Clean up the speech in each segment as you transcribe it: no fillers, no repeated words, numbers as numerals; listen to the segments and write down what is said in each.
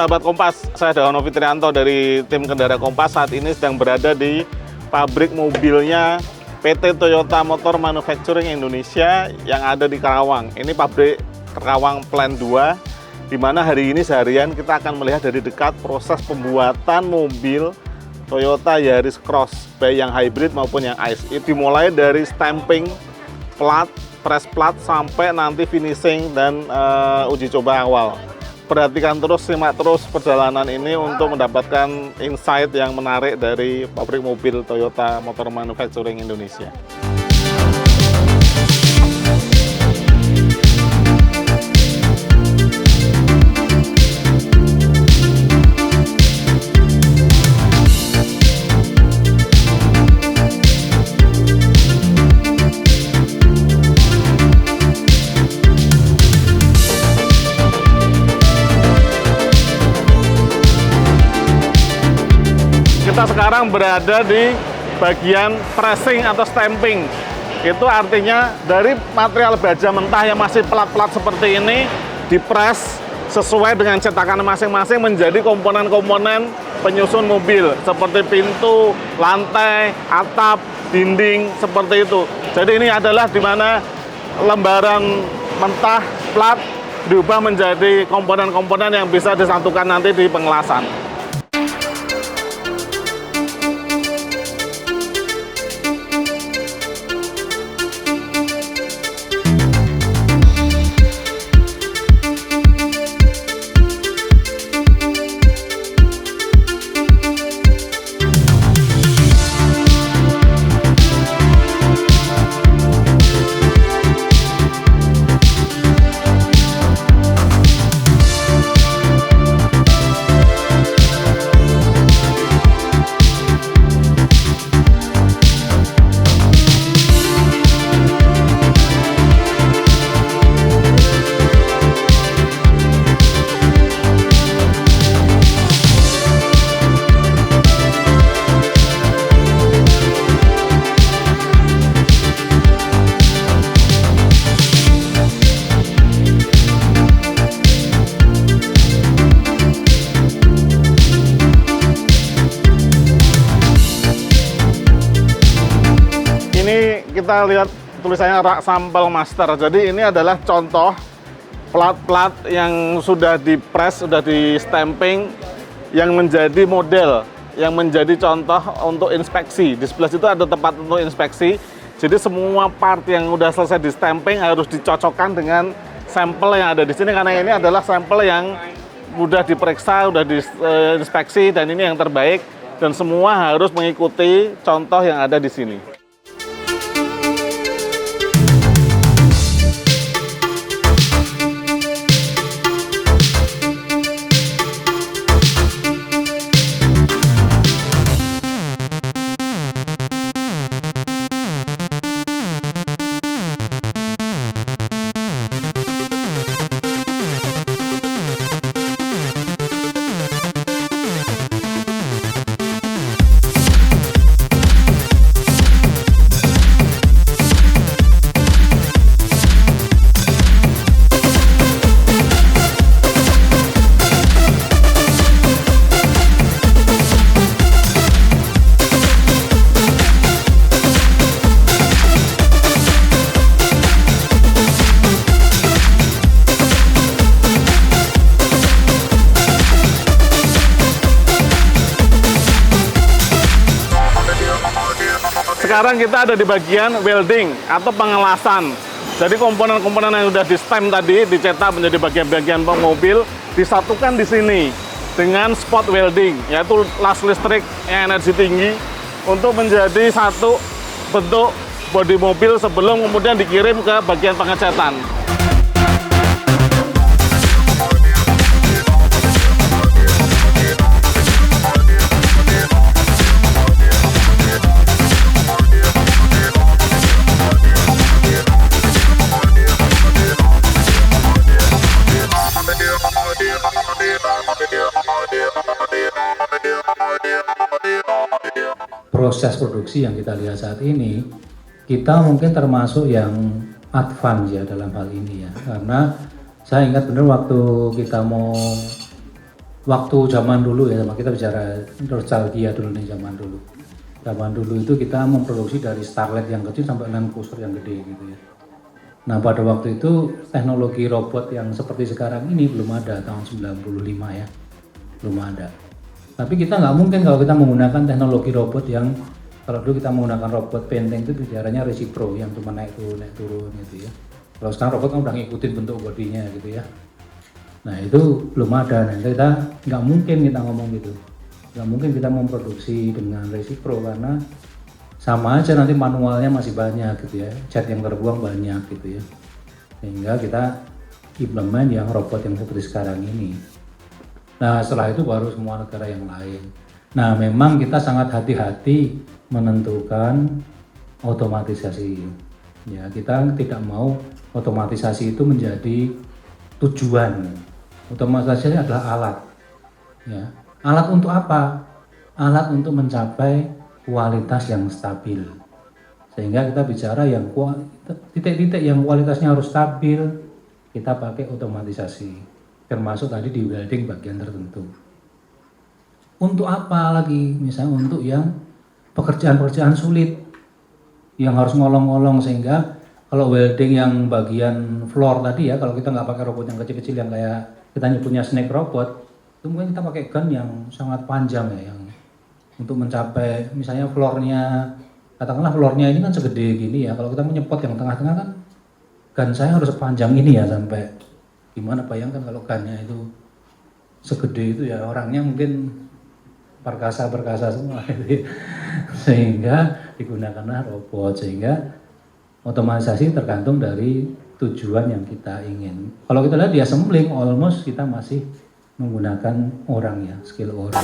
sahabat Kompas, saya Dawono Fitrianto dari tim Kendara Kompas saat ini sedang berada di pabrik mobilnya PT Toyota Motor Manufacturing Indonesia yang ada di Karawang. Ini pabrik Karawang Plant 2, di mana hari ini seharian kita akan melihat dari dekat proses pembuatan mobil Toyota Yaris Cross, baik yang hybrid maupun yang ICE. Dimulai dari stamping plat, press plat, sampai nanti finishing dan uji coba awal. Perhatikan terus, simak terus perjalanan ini untuk mendapatkan insight yang menarik dari pabrik mobil Toyota Motor Manufacturing Indonesia. Kita sekarang berada di bagian pressing atau stamping. Itu artinya dari material baja mentah yang masih plat-plat seperti ini dipres sesuai dengan cetakan masing-masing menjadi komponen-komponen penyusun mobil seperti pintu, lantai, atap, dinding, seperti itu. Jadi ini adalah di mana lembaran mentah plat diubah menjadi komponen-komponen yang bisa disatukan nanti di pengelasan. Kita lihat tulisannya rak sampel master. Jadi ini adalah contoh plat-plat yang sudah di-press, sudah di-stamping, yang menjadi model, yang menjadi contoh untuk inspeksi. Di sebelah situ ada tempat untuk inspeksi. Jadi semua part yang sudah selesai di-stamping harus dicocokkan dengan sampel yang ada di sini, karena ini adalah sampel yang sudah diperiksa, sudah diinspeksi, dan ini yang terbaik, dan semua harus mengikuti contoh yang ada di sini. Sekarang kita ada di bagian welding atau pengelasan. Jadi komponen-komponen yang sudah di-stamp tadi, dicetak menjadi bagian-bagian mobil, disatukan di sini dengan spot welding, yaitu las listrik yang energi tinggi, untuk menjadi satu bentuk bodi mobil sebelum kemudian dikirim ke bagian pengecatan. Proses produksi yang kita lihat saat ini, kita mungkin termasuk yang advance ya dalam hal ini ya, karena saya ingat benar waktu kita mau waktu zaman dulu ya, sama kita bicara nostalgia dulu nih zaman dulu. Zaman dulu itu kita memproduksi dari Starlet yang kecil sampai Land Cruiser yang gede gitu ya. Nah pada waktu itu teknologi robot yang seperti sekarang ini belum ada tahun 95 ya, belum ada. Tapi kita nggak mungkin kalau kita menggunakan teknologi robot yang kalau dulu kita menggunakan robot penteng itu bicaranya resipro yang cuma naik turun gitu ya. Kalau sekarang robot kan udah ngikutin bentuk bodinya gitu ya. Nah itu belum ada, nah kita nggak mungkin kita ngomong gitu. Nggak mungkin kita memproduksi dengan resipro karena sama aja nanti manualnya masih banyak gitu ya, cat yang terbuang banyak gitu ya, sehingga kita implement yang robot yang seperti sekarang ini. Nah setelah itu baru semua negara yang lain. Nah memang kita sangat hati-hati menentukan otomatisasi ya, kita tidak mau otomatisasi itu menjadi tujuan. Otomatisasi adalah alat ya. Alat untuk apa? Alat untuk mencapai kualitas yang stabil, sehingga kita bicara yang titik-titik yang kualitasnya harus stabil kita pakai otomatisasi, termasuk tadi di welding bagian tertentu. Untuk apa lagi? Misalnya untuk yang pekerjaan-pekerjaan sulit yang harus ngolong-ngolong, sehingga kalau welding yang bagian floor tadi ya, kalau kita nggak pakai robot yang kecil-kecil yang kayak kita nyebutnya snake robot, itu mungkin kita pakai gun yang sangat panjang ya, yang untuk mencapai misalnya floornya, katakanlah floornya ini kan segede gini ya, kalau kita menyepot yang tengah-tengah kan gun saya harus sepanjang ini ya, sampai gimana, bayangkan kalau gunnya itu segede itu ya, orangnya mungkin perkasa semua gitu. Sehingga digunakanlah robot, sehingga otomatisasi tergantung dari tujuan yang kita ingin. Kalau kita lihat di assembling almost kita masih menggunakan orang ya, skill orang.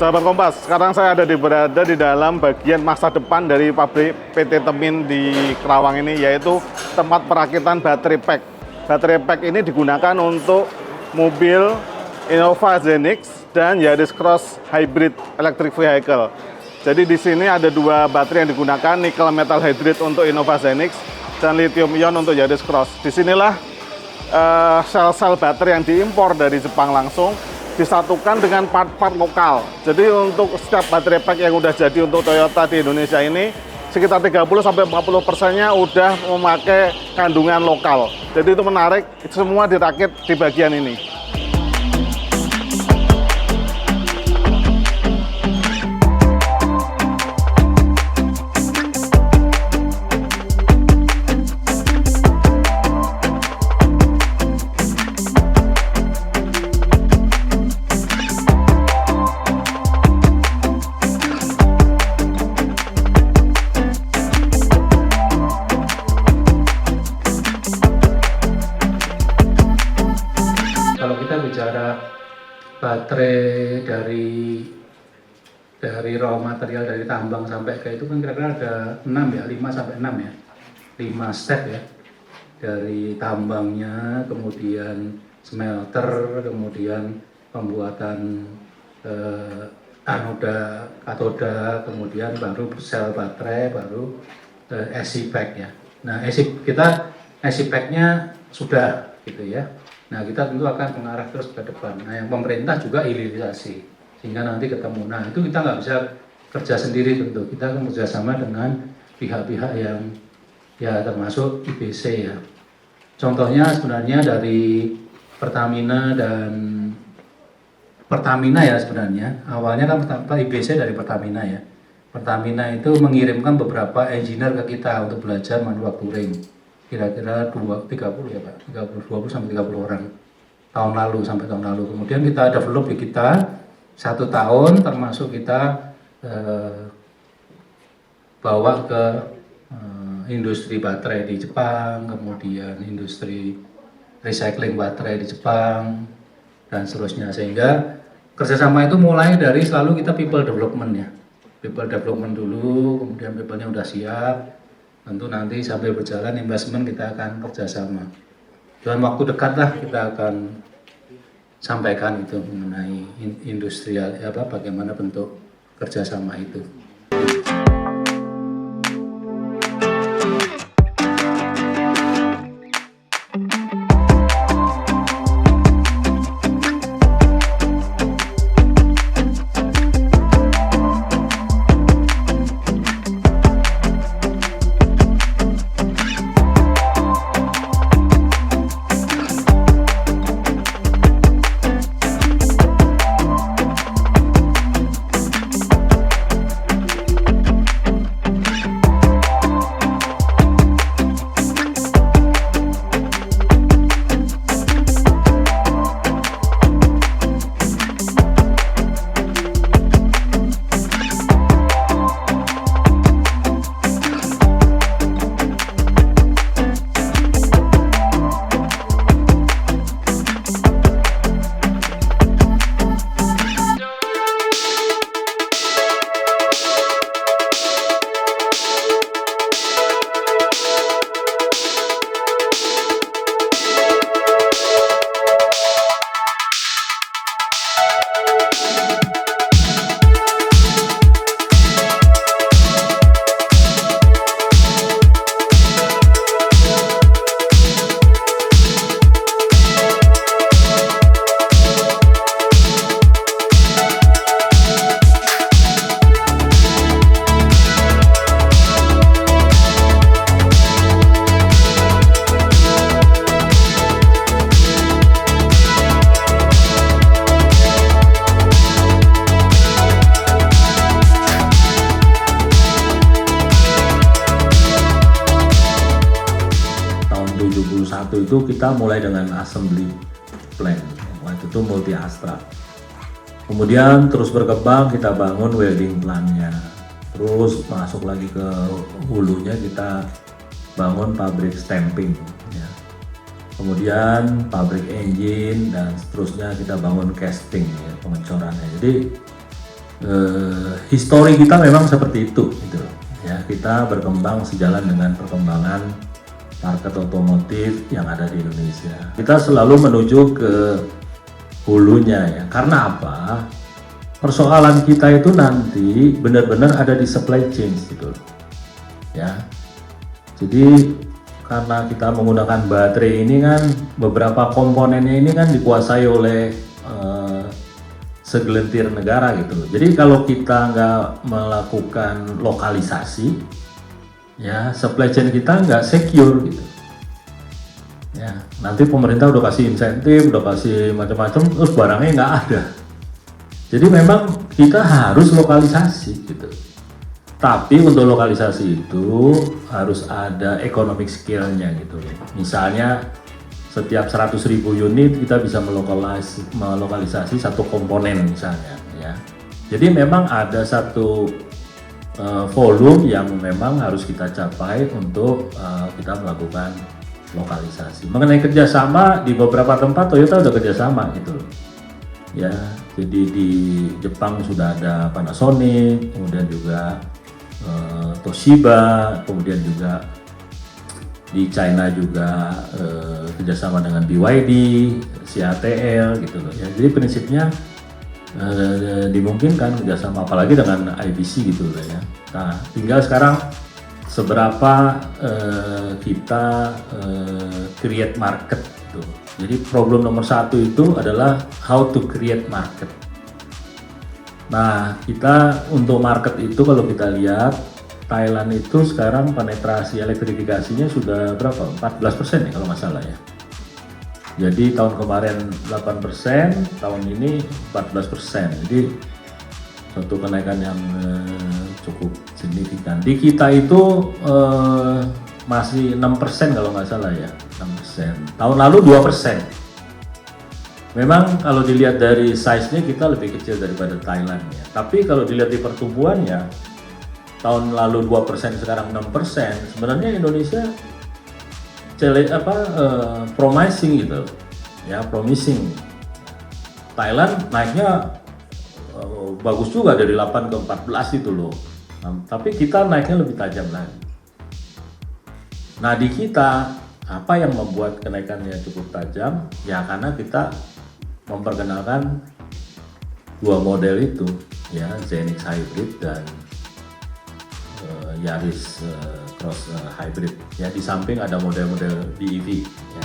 Sahabat Kompas, sekarang saya berada di dalam bagian masa depan dari pabrik PT Temin di Kerawang ini, yaitu tempat perakitan baterai pack. Baterai pack ini digunakan untuk mobil Innova Zenix dan Yaris Cross Hybrid Electric Vehicle. Jadi di sini ada dua baterai yang digunakan, nickel metal hydride untuk Innova Zenix dan lithium ion untuk Yaris Cross. Disinilah sel-sel baterai yang diimpor dari Jepang langsung disatukan dengan part-part lokal. Jadi untuk setiap baterai pack yang udah jadi untuk Toyota di Indonesia ini, sekitar 30-40%-nya udah memakai kandungan lokal. Jadi itu menarik, semua dirakit di bagian ini. dari raw material dari tambang sampai ke itu kan kira-kira ada 6 ya, 5 sampai 6 ya. 5 step ya. Dari tambangnya, kemudian smelter, kemudian pembuatan anoda, katoda, kemudian baru sel baterai, baru AC pack ya. Nah, AC pack-nya sudah gitu ya. Nah, kita tentu akan mengarah terus ke depan. Nah, yang pemerintah juga hilirisasi, sehingga nanti ketemu. Nah, itu kita nggak bisa kerja sendiri tentu. Kita akan bekerjasama dengan pihak-pihak yang ya termasuk IBC ya. Contohnya sebenarnya dari Pertamina ya sebenarnya. Awalnya kan IBC dari Pertamina ya. Pertamina itu mengirimkan beberapa engineer ke kita untuk belajar manufacturing. Kira-kira 30 ya Pak, 20 sampai 30 orang sampai tahun lalu. Kemudian kita develop di kita 1 tahun, termasuk kita bawa ke industri baterai di Jepang, kemudian industri recycling baterai di Jepang, dan seterusnya. Sehingga kerjasama itu mulai dari selalu kita people development ya. People development dulu, kemudian people-nya udah siap, tentu nanti sambil berjalan investment kita akan kerjasama. Dalam waktu dekat lah kita akan sampaikan itu mengenai industrial bagaimana bentuk kerjasama itu. Itu kita mulai dengan assembly plant, waktu itu multi astra. Kemudian terus berkembang, kita bangun welding plant-nya. Terus masuk lagi ke hulunya, kita bangun pabrik stamping ya. Kemudian pabrik engine, dan seterusnya kita bangun casting ya, pengecorannya. Jadi histori kita memang seperti itu gitu ya. Kita berkembang sejalan dengan perkembangan market otomotif yang ada di Indonesia. Kita selalu menuju ke hulunya ya. Karena apa? Persoalan kita itu nanti benar-benar ada di supply chain gitu. Ya. Jadi karena kita menggunakan baterai ini kan, beberapa komponennya ini kan dikuasai oleh segelintir negara gitu. Jadi kalau kita nggak melakukan lokalisasi, ya supply chain kita nggak secure gitu. Ya, nanti pemerintah udah kasih insentif, udah kasih macam-macam, terus barangnya nggak ada. Jadi memang kita harus lokalisasi gitu. Tapi untuk lokalisasi itu harus ada economic skill-nya gitu. Misalnya setiap 100.000 unit kita bisa melokalisasi satu komponen misalnya. Ya. Jadi memang ada satu volume yang memang harus kita capai untuk kita melakukan lokalisasi. Mengenai kerjasama, di beberapa tempat Toyota udah kerjasama gitu loh. Ya, Jadi di Jepang sudah ada Panasonic, kemudian juga Toshiba, kemudian juga di China juga kerjasama dengan BYD, CATL gitu loh ya. Jadi prinsipnya dimungkinkan kerjasama, apalagi dengan IBC gitu loh ya. Nah, tinggal sekarang seberapa kita create market gitu. Jadi problem nomor satu itu adalah how to create market. Nah, kita untuk market itu kalau kita lihat Thailand itu sekarang penetrasi elektrifikasinya sudah berapa? 14% ya kalau nggak salah ya. Jadi tahun kemarin 8%, tahun ini 14%. Jadi suatu kenaikan yang cukup signifikan. Di kita itu masih 6% kalau nggak salah ya, 6%. Tahun lalu 2%. Memang kalau dilihat dari size-nya kita lebih kecil daripada Thailand ya. Tapi kalau dilihat di pertumbuhannya, tahun lalu 2%, sekarang 6%. Sebenarnya Indonesia promising gitu, ya promising. Thailand naiknya bagus juga dari 8 ke 14 itu loh. Nah, tapi kita naiknya lebih tajam lagi. Nah di kita apa yang membuat kenaikannya cukup tajam? Ya karena kita memperkenalkan dua model itu, ya Zenix Hybrid dan Yaris Cross Hybrid. Ya di samping ada model-model BEV. Ya.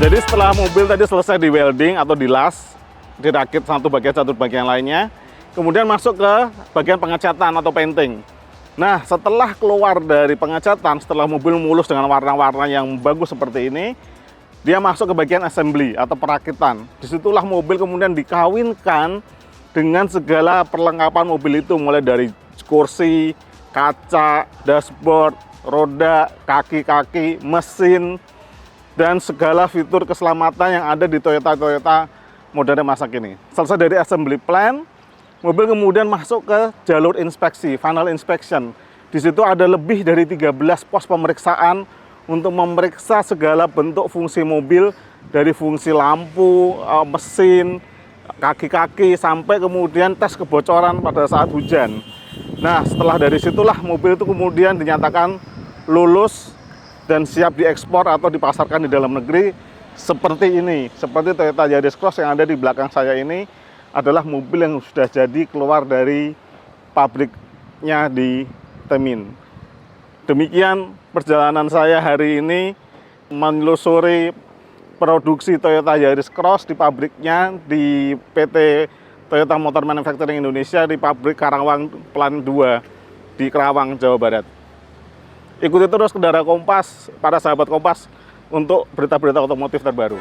Jadi setelah mobil tadi selesai di welding atau di las, dirakit satu bagian lainnya, kemudian masuk ke bagian pengecatan atau painting. Nah, setelah keluar dari pengecatan, setelah mobil mulus dengan warna-warna yang bagus seperti ini, dia masuk ke bagian assembly atau perakitan. Disitulah mobil kemudian dikawinkan dengan segala perlengkapan mobil itu, mulai dari kursi, kaca, dashboard, roda, kaki-kaki, mesin, dan segala fitur keselamatan yang ada di Toyota modern masa kini. Selesai dari assembly plan, mobil kemudian masuk ke jalur inspeksi, final inspection. Di situ ada lebih dari 13 pos pemeriksaan untuk memeriksa segala bentuk fungsi mobil, dari fungsi lampu, mesin, kaki-kaki, sampai kemudian tes kebocoran pada saat hujan. Nah, setelah dari situlah mobil itu kemudian dinyatakan lulus dan siap diekspor atau dipasarkan di dalam negeri seperti ini. Seperti Toyota Yaris Cross yang ada di belakang saya ini adalah mobil yang sudah jadi keluar dari pabriknya di Temin. Demikian perjalanan saya hari ini menelusuri produksi Toyota Yaris Cross di pabriknya di PT Toyota Motor Manufacturing Indonesia di pabrik Karawang Plant 2 di Karawang, Jawa Barat. Ikuti terus Kendara Kompas, para sahabat Kompas, untuk berita-berita otomotif terbaru.